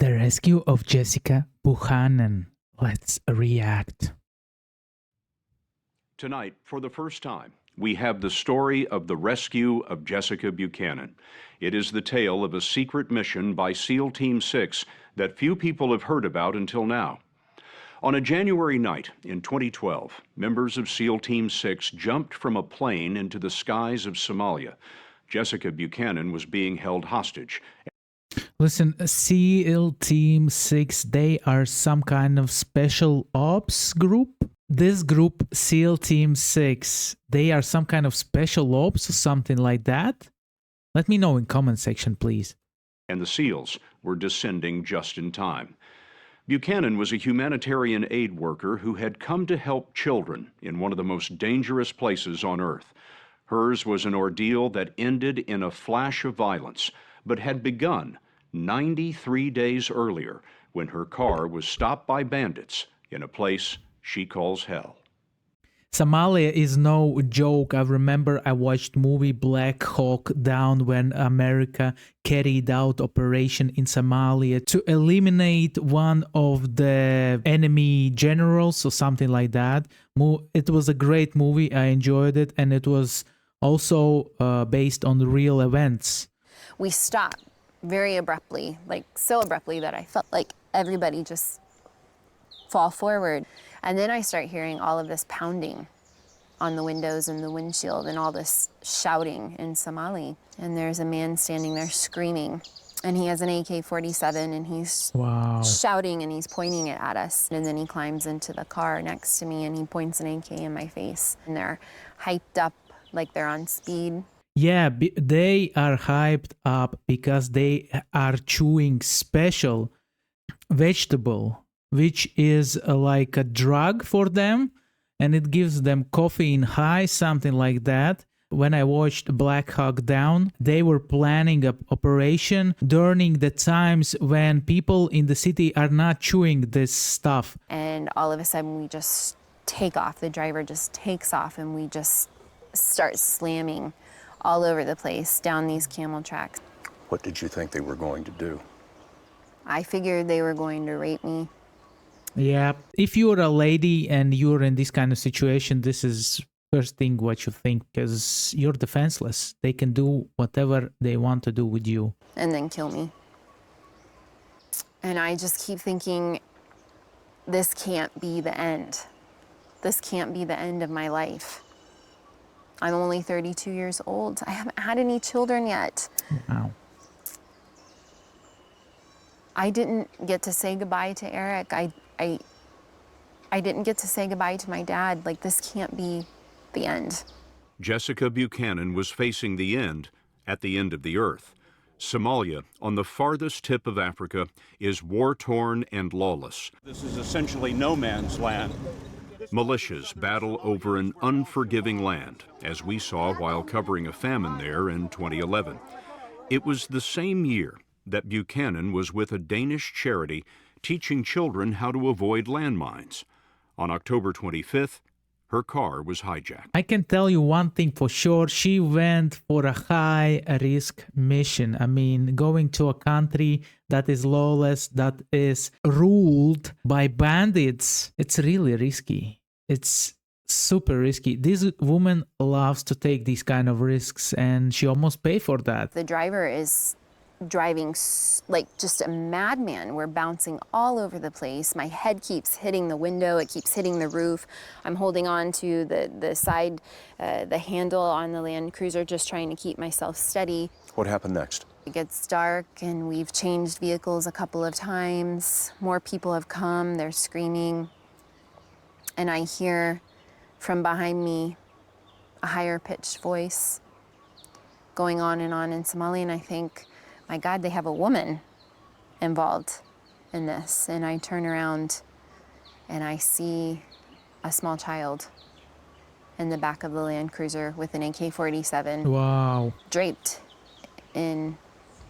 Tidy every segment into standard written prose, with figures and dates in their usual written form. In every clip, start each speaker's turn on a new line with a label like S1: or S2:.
S1: The rescue of Jessica Buchanan. Let's react.
S2: Tonight, for the first time, we have the story of the rescue of Jessica Buchanan. It is the tale of a secret mission by SEAL Team 6 that few people have heard about until now. On a January night in 2012, members of SEAL Team 6 jumped from a plane into the skies of Somalia. Jessica Buchanan was being held hostage.
S1: Listen, SEAL Team 6, they are some kind of special ops group. This group, SEAL Team 6, they are some kind of special ops or something like that? Let me know in comment section, please.
S2: And the SEALs were descending just in time. Buchanan was a humanitarian aid worker who had come to help children in one of the most dangerous places on earth. Hers was an ordeal that ended in a flash of violence, but had begun 93 days earlier when her car was stopped by bandits in a place she calls hell.
S1: Somalia is no joke. I remember I watched movie Black Hawk Down when America carried out operation in Somalia to eliminate one of the enemy generals or something like that. It was a great movie. I enjoyed it, and it was also based on real events.
S3: We stopped very abruptly, like so abruptly that I felt like everybody just fall forward. And then I start hearing all of this pounding on the windows and the windshield and all this shouting in Somali. And there's a man standing there screaming, and he has an AK-47 and he's shouting and he's pointing it at us. And then he climbs into the car next to me and he points an AK in my face. And they're hyped up like they're on speed.
S1: Yeah, they are hyped up because they are chewing special vegetable, which is like a drug for them, and it gives them caffeine high, something like that. When I watched Black Hawk Down, they were planning an operation during the times when people in the city are not chewing this stuff.
S3: And all of a sudden we just take off. The driver just takes off and we just start slamming all over the place down these camel tracks.
S4: What did you think they were going to do?
S3: I figured they were going to rape me.
S1: Yeah, if you're a lady and you're in this kind of situation, this is first thing what you think, because you're defenseless. They can do whatever they want to do with you.
S3: And then kill me. And I just keep thinking, this can't be the end. This can't be the end of my life. I'm only 32 years old. I haven't had any children yet.
S1: Wow.
S3: I didn't get to say goodbye to Eric. I didn't get to say goodbye to my dad. Like, this can't be the end.
S2: Jessica Buchanan was facing the end at the end of the earth. Somalia, on the farthest tip of Africa, is war-torn and lawless.
S5: This is essentially no man's land.
S2: Militias battle over an unforgiving land, as we saw while covering a famine there in 2011. It was the same year that Buchanan was with a Danish charity teaching children how to avoid landmines. On October 25th, her car was hijacked.
S1: I can tell you one thing for sure. She went for a high-risk mission. I mean, going to a country that is lawless, that is ruled by bandits, it's really risky. It's super risky. This woman loves to take these kind of risks, and she almost paid for that.
S3: The driver is driving like just a madman. We're bouncing all over the place. My head keeps hitting the window. It keeps hitting the roof. I'm holding on to the side, the handle on the Land Cruiser, just trying to keep myself steady.
S4: What happened next?
S3: It gets dark and we've changed vehicles a couple of times. More people have come, they're screaming. And I hear from behind me a higher pitched voice going on in Somali, and I think, my God, they have a woman involved in this. And I turn around and I see a small child in the back of the Land Cruiser with an AK-47.
S1: Wow.
S3: Draped in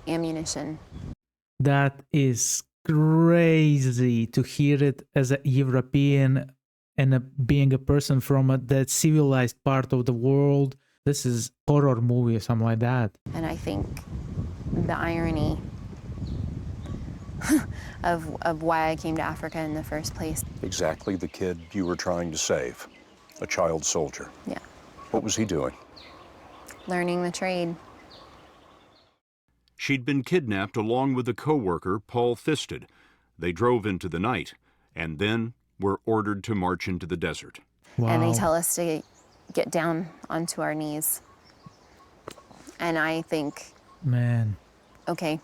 S3: ammunition.
S1: That is crazy to hear it as a European and being a person from the civilized part of the world. This is horror movie or something like that.
S3: And I think the irony, of why I came to Africa in the first place.
S4: Exactly the kid you were trying to save, a child soldier.
S3: Yeah,
S4: What was he doing?
S3: learning the trade.
S2: She'd been kidnapped along with a co-worker, Paul Thisted. They drove into the night and then were ordered to march into the desert.
S3: And they
S1: Wow.
S3: tell us to get down onto our knees. And I think,
S1: Man.
S3: okay,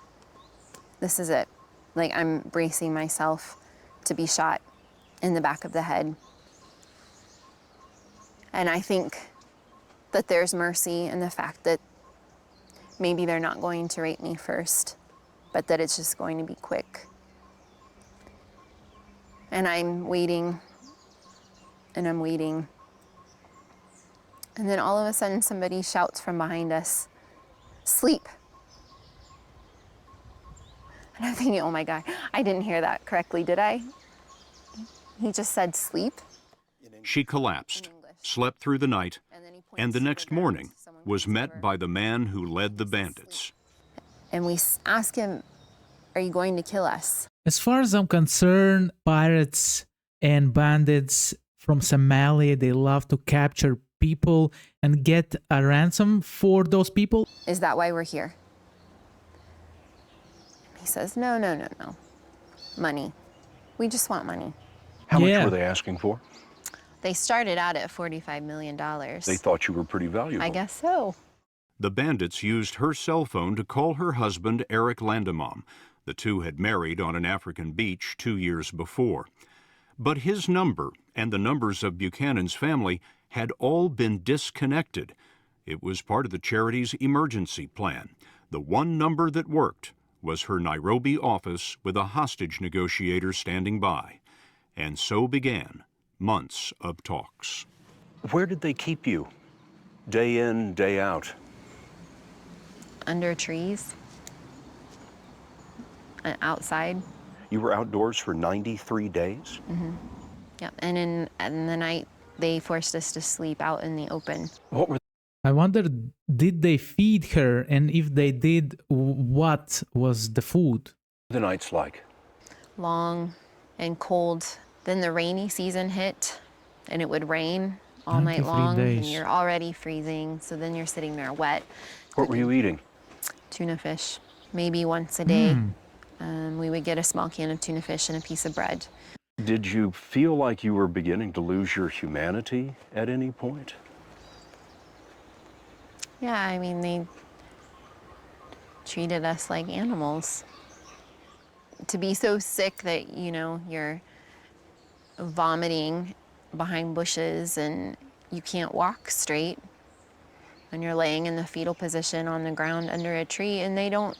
S3: this is it. Like, I'm bracing myself to be shot in the back of the head. And I think that there's mercy in the fact that maybe they're not going to rape me first, but that it's just going to be quick. And I'm waiting, and I'm waiting. And then all of a sudden, somebody shouts from behind us, "Sleep." And I'm thinking, oh my God, I didn't hear that correctly, did I? He just said sleep.
S2: She collapsed, slept through the night, and the next morning was met by the man who led the bandits.
S3: And we ask him, "Are you going to kill us?"
S1: As far as I'm concerned, pirates and bandits from Somalia, they love to capture people and get a ransom for those people.
S3: Is that why we're here? He says, no, no, no, no. Money. We just want money.
S4: How much
S1: Yeah.
S4: were they asking for?
S3: They started out at $45 million.
S4: They thought you were pretty valuable.
S3: I guess so.
S2: The bandits used her cell phone to call her husband, Eric Landemam. The two had married on an African beach 2 years before. But his number and the numbers of Buchanan's family had all been disconnected. It was part of the charity's emergency plan. The one number that worked was her Nairobi office with a hostage negotiator standing by. And so began months of talks.
S4: Where did they keep you? Day in, day out?
S3: Under trees. Outside.
S4: You were outdoors for 93 days?
S3: Yep. And in the night, they forced us to sleep out in the open.
S4: What were
S1: I wonder, did they feed her? And if they did, what was the food?
S4: the nights like?
S3: Long and cold. Then the rainy season hit, and it would rain all night
S1: 93
S3: long, and
S1: days.
S3: you're already freezing, so then you're sitting there wet.
S4: What were you eating?
S3: Tuna fish, maybe once a day. We would get a small can of tuna fish and a piece of bread.
S4: Did you feel like you were beginning to lose your humanity at any point?
S3: Yeah, I mean, they treated us like animals. To be so sick that, you know, you're vomiting behind bushes and you can't walk straight, and you're laying in the fetal position on the ground under a tree, and they don't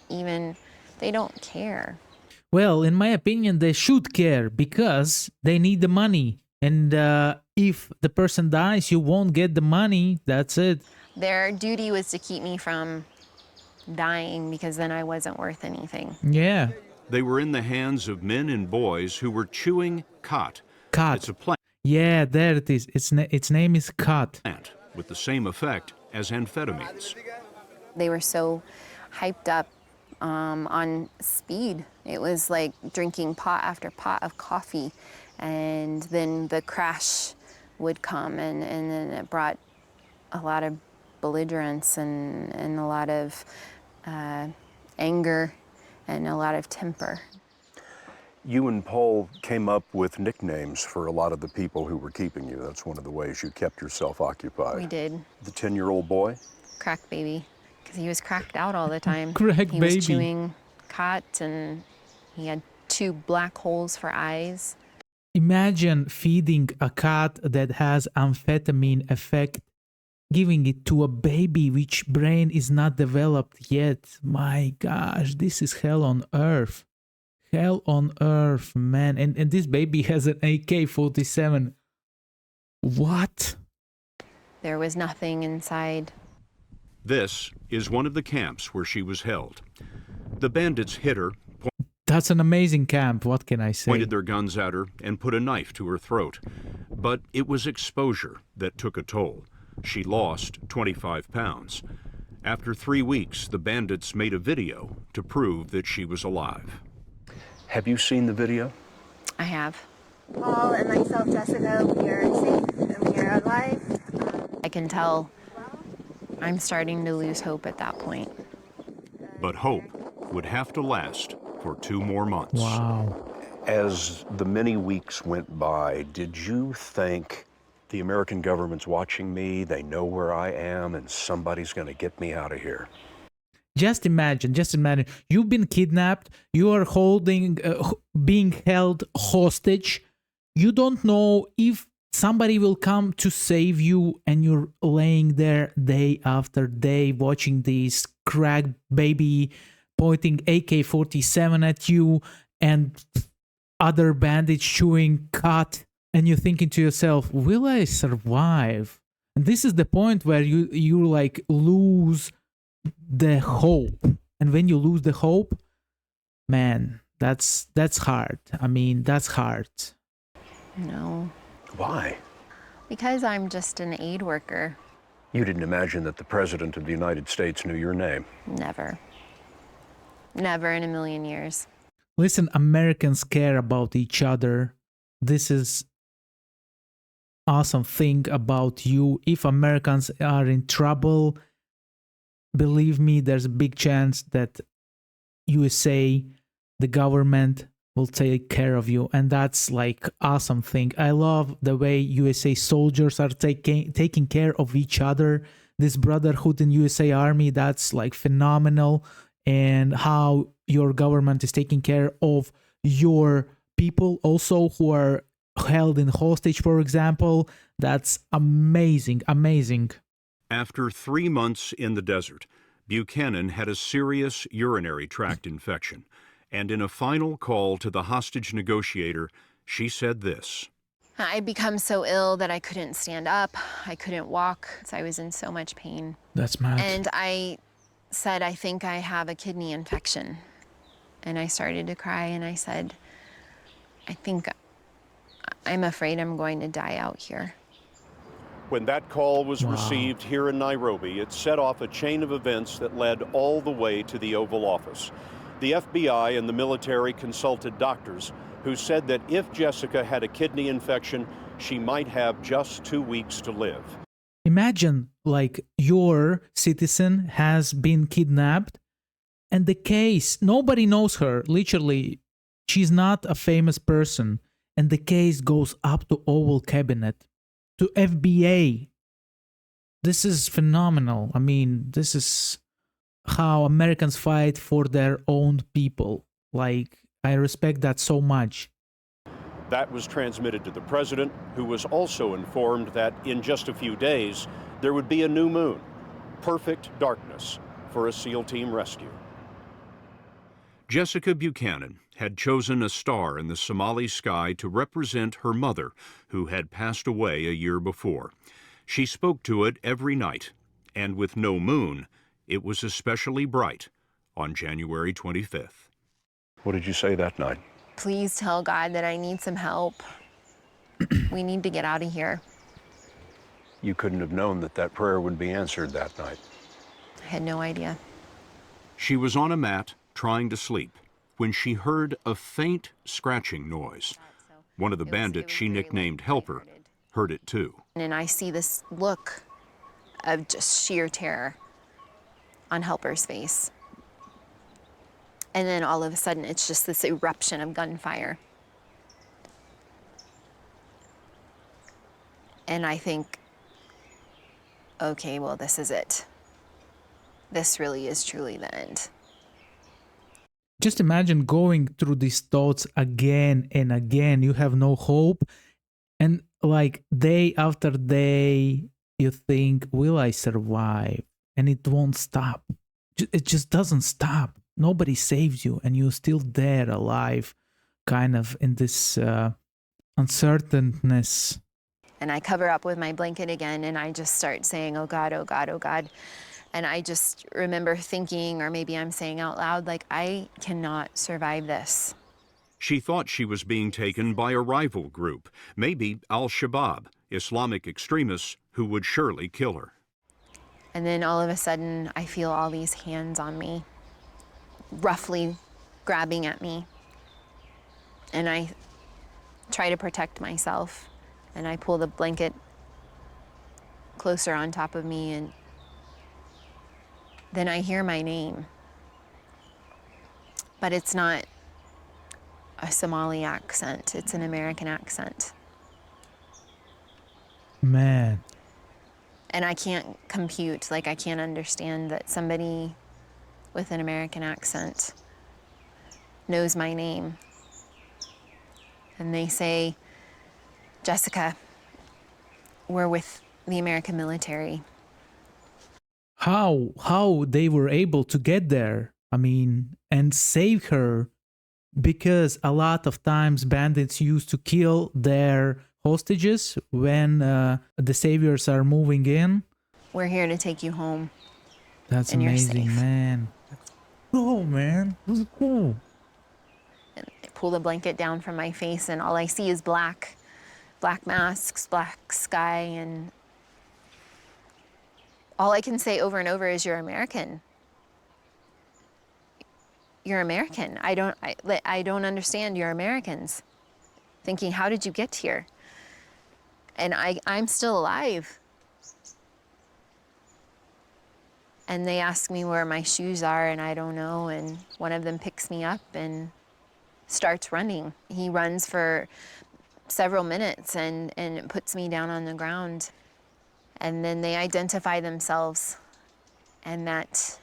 S3: care.
S1: Well, in my opinion, they should care because they need the money. And if the person dies, you won't get the money. That's it.
S3: Their duty was to keep me from dying, because then I wasn't worth anything.
S1: Yeah.
S2: They were in the hands of men and boys who were chewing khat.
S1: Cut.
S2: It's a plant
S1: Yeah, there it is. Its name is cut.
S2: with the same effect as amphetamines.
S3: They were so hyped up on speed. It was like drinking pot after pot of coffee, and then the crash would come, and then it brought a lot of belligerence and a lot of anger and a lot of temper.
S4: You and Paul came up with nicknames for a lot of the people who were keeping you. That's one of the ways you kept yourself occupied.
S3: We did.
S4: The 10-year-old boy?
S3: Crack baby, because he was cracked out all the time.
S1: Crack
S3: he
S1: baby.
S3: was chewing khat, and he had 2 black holes for eyes.
S1: Imagine feeding a cat that has amphetamine effect, giving it to a baby which brain is not developed yet. My gosh, this is hell on earth. Hell on earth, man. And this baby has an AK-47. What?
S3: There was nothing inside.
S2: This is one of the camps where she was held. The bandits hit her,
S1: That's an amazing camp. What can I say?
S2: pointed their guns at her, and put a knife to her throat. But it was exposure that took a toll. She lost 25 pounds. After 3 weeks, the bandits made a video to prove that she was alive.
S4: Have you seen the video?
S3: I have.
S6: Paul and myself, Jessica, we are safe and we are alive.
S3: I can tell I'm starting to lose hope at that point.
S2: But hope would have to last for 2 more months.
S1: Wow.
S4: As the many weeks went by, did you think the American government's watching me, they know where I am, and somebody's going to get me out of here?
S1: Just imagine, you've been kidnapped, you are being held hostage. You don't know if somebody will come to save you, and you're laying there day after day watching this crack baby pointing AK-47 at you and other bandits chewing cut, and you're thinking to yourself, will I survive? And this is the point where you like lose the hope. And when you lose the hope, man, that's hard. I mean, that's hard.
S3: No,
S4: Why?
S3: because I'm just an aid worker.
S4: You didn't imagine that the President of the United States knew your name.
S3: Never. Never in a million years.
S1: Listen, Americans care about each other. This is awesome thing about you. If Americans are in trouble, believe me, there's a big chance that USA, the government, will take care of you. And that's like awesome thing. I love the way USA soldiers are taking care of each other. This brotherhood in USA Army, that's like phenomenal. And how your government is taking care of your people also who are held in hostage, for example. That's amazing, amazing.
S2: After 3 months in the desert, Buchanan had a serious urinary tract infection. And in a final call to the hostage negotiator, she said this.
S3: I'd become so ill that I couldn't stand up. I couldn't walk. I was in so much pain.
S1: That's mad.
S3: And I said, I think I have a kidney infection. And I started to cry and I said, I'm afraid I'm going to die out here.
S5: When that call was received here in Nairobi, it set off a chain of events that led all the way to the Oval Office. The FBI and the military consulted doctors who said that if Jessica had a kidney infection, she might have just 2 weeks to live.
S1: Imagine like your citizen has been kidnapped and the case, nobody knows her. Literally, she's not a famous person. And the case goes up to Oval Cabinet, to FBA. This is phenomenal. I mean, this is how Americans fight for their own people. Like, I respect that so much.
S5: That was transmitted to the president, who was also informed that in just a few days, there would be a new moon. Perfect darkness for a SEAL team rescue.
S2: Jessica Buchanan had chosen a star in the Somali sky to represent her mother, who had passed away a year before. She spoke to it every night, and with no moon, it was especially bright on January 25th.
S4: What did you say that night?
S3: Please tell God that I need some help. We need to get out of here.
S4: You couldn't have known that that prayer would be answered that night.
S3: I had no idea.
S2: She was on a mat trying to sleep when she heard a faint scratching noise. One of the bandits she nicknamed Helper heard it too.
S3: And I see this look of just sheer terror on Helper's face. And then all of a sudden, it's just this eruption of gunfire. And I think, okay, well, this is it. This really is truly the end.
S1: Just imagine going through these thoughts again and again. You have no hope. And like day after day, you think, will I survive? And it won't stop. It just doesn't stop. Nobody saves you, and you're still there alive, kind of in this uncertainness.
S3: And I cover up with my blanket again, and I just start saying, oh God, oh God, oh God. And I just remember thinking, or maybe I'm saying out loud, like, I cannot survive this.
S2: She thought she was being taken by a rival group, maybe Al-Shabaab, Islamic extremists who would surely kill her.
S3: And then all of a sudden, I feel all these hands on me, roughly grabbing at me. And I try to protect myself, and I pull the blanket closer on top of me, and then I hear my name. But it's not a Somali accent, it's an American accent.
S1: Man.
S3: And I can't compute, like I can't understand that somebody with an American accent knows my name. And they say, Jessica, we're with the American military.
S1: How they were able to get there, I mean, and save her, because a lot of times bandits used to kill their hostages when the saviors are moving in.
S3: We're here to take you home.
S1: That's
S3: And you're
S1: amazing,
S3: safe.
S1: man. Oh, man. This is cool.
S3: And I pull the blanket down from my face, and all I see is black masks, black sky, and all I can say over and over is, you're American. You're American. I don't understand. You're Americans. Thinking, how did you get here? And I'm still alive. And they ask me where my shoes are, and I don't know. And one of them picks me up and starts running. He runs for several minutes and puts me down on the ground. And then they identify themselves, and that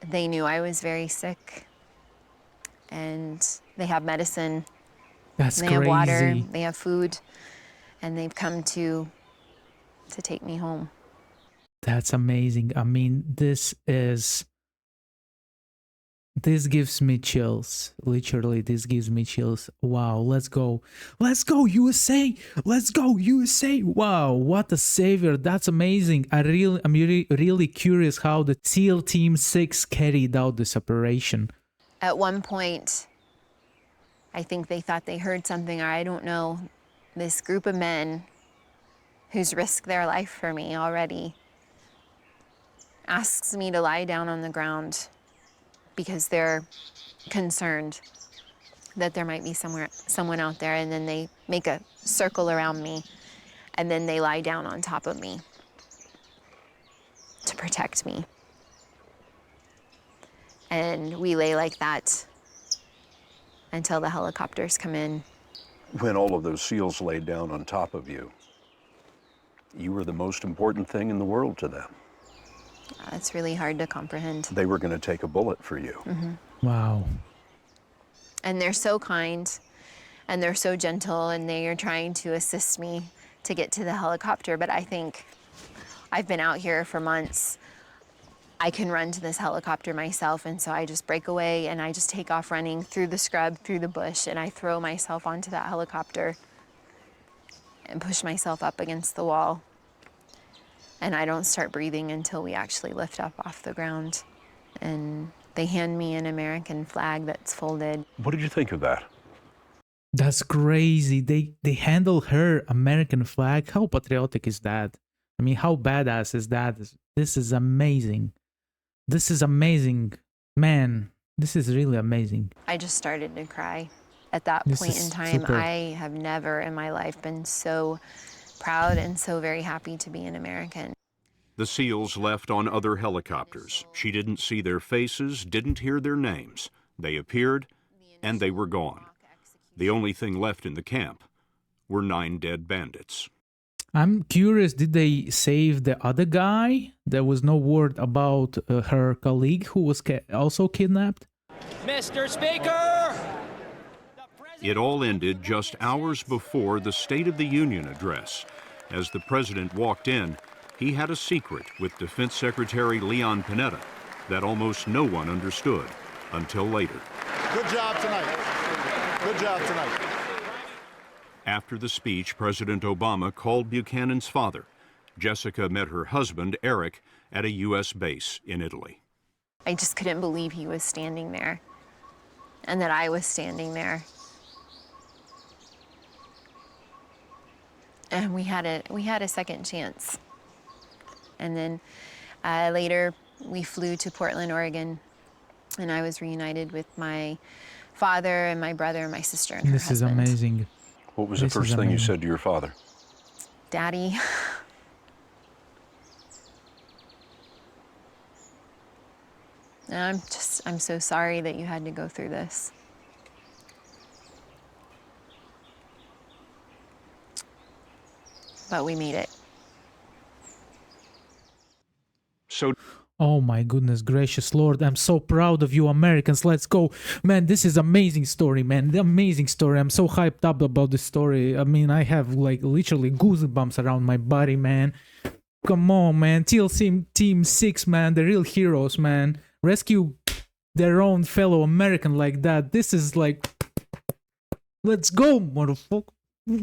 S3: they knew I was very sick. And they have medicine.
S1: That's
S3: They
S1: crazy.
S3: have water, they have food, and they've come to take me home.
S1: That's amazing. I mean, this gives me chills. Literally, this gives me chills. Wow, let's go. Let's go, USA. Let's go, USA. Wow, what a savior. That's amazing. I'm really curious how the SEAL Team 6 carried out this operation.
S3: At one point, I think they thought they heard something, or I don't know. This group of men who's risked their life for me already asks me to lie down on the ground because they're concerned that there might be someone out there, and then they make a circle around me, and then they lie down on top of me to protect me. And we lay like that until the helicopters come in.
S4: When all of those SEALs laid down on top of you, you were the most important thing in the world to them.
S3: It's really hard to comprehend.
S4: They were going to take a bullet for you.
S3: Mm-hmm.
S1: Wow.
S3: And they're so kind, and they're so gentle, and they are trying to assist me to get to the helicopter. But I think I've been out here for months. I can run to this helicopter myself, and so I just break away and I just take off running through the scrub, through the bush, and I throw myself onto that helicopter and push myself up against the wall. And I don't start breathing until we actually lift up off the ground. And they hand me an American flag that's folded.
S4: What did you think of that?
S1: That's crazy. They handle her American flag. How patriotic is that? I mean, how badass is that? This is amazing. This is amazing. Man, this is really amazing.
S3: I just started to cry. At that
S1: This
S3: point
S1: is
S3: in time,
S1: super.
S3: I have never in my life been so proud and so very happy to be an American.
S2: The SEALs left on other helicopters. She didn't see their faces, didn't hear their names. They appeared, and they were gone. The only thing left in the camp were 9 dead bandits.
S1: I'm curious, did they save the other guy? There was no word about her colleague who was also kidnapped.
S7: Mr. Speaker!
S2: It all ended just hours before the State of the Union address. As the president walked in, he had a secret with Defense Secretary Leon Panetta that almost no one understood until later.
S8: Good job tonight. Good job tonight.
S2: After the speech, President Obama called Buchanan's father. Jessica met her husband, Eric, at a U.S. base in Italy.
S3: I just couldn't believe he was standing there and that I was standing there. And we had a second chance. And then later we flew to Portland, Oregon, and I was reunited with my father and my brother and my sister and her
S1: This is
S3: husband.
S1: amazing.
S4: What was the
S1: This is
S4: first thing you
S1: amazing.
S4: said to your father?
S3: Daddy. And I'm so sorry that you had to go through this. But we made it.
S2: So
S1: Oh my goodness gracious Lord, I'm so proud of you Americans. Let's go. Man, this is amazing story, man. The amazing story. I'm so hyped up about this story. I mean, I have like literally goosebumps around my body, man. Come on, man. Team 6, man. The real heroes, man. Rescue their own fellow American like that. This is like, let's go, motherfucker.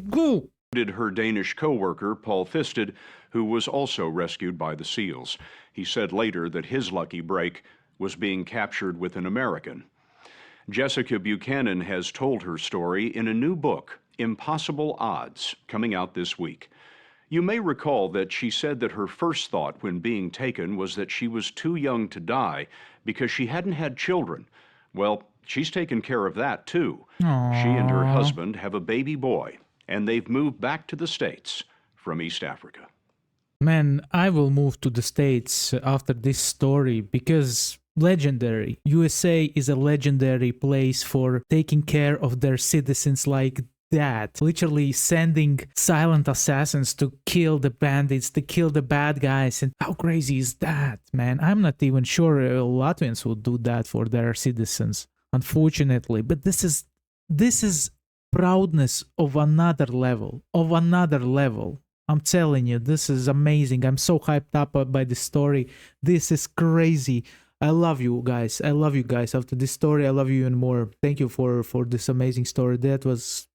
S1: Go.
S2: did her Danish co-worker, Paul Fisted, who was also rescued by the SEALs. He said later that his lucky break was being captured with an American. Jessica Buchanan has told her story in a new book, Impossible Odds, coming out this week. You may recall that she said that her first thought when being taken was that she was too young to die because she hadn't had children. Well, she's taken care of that too.
S1: Aww.
S2: She and her husband have a baby boy, and they've moved back to the States from East Africa.
S1: Man, I will move to the States after this story because legendary. USA is a legendary place for taking care of their citizens like that. Literally sending silent assassins to kill the bandits, to kill the bad guys. And how crazy is that, man? I'm not even sure Latvians would do that for their citizens, unfortunately. But this is proudness of another level, I'm telling you, this is amazing. I'm so hyped up by the story. This is crazy. I love you guys. After this story, I love you even more. Thank you for this amazing story. That was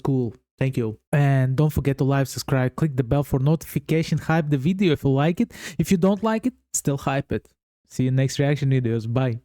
S1: cool. Thank you. And don't forget to like, subscribe, click the bell for notification, hype the video if you like it. If you don't like it, still hype it. See you next reaction videos. Bye.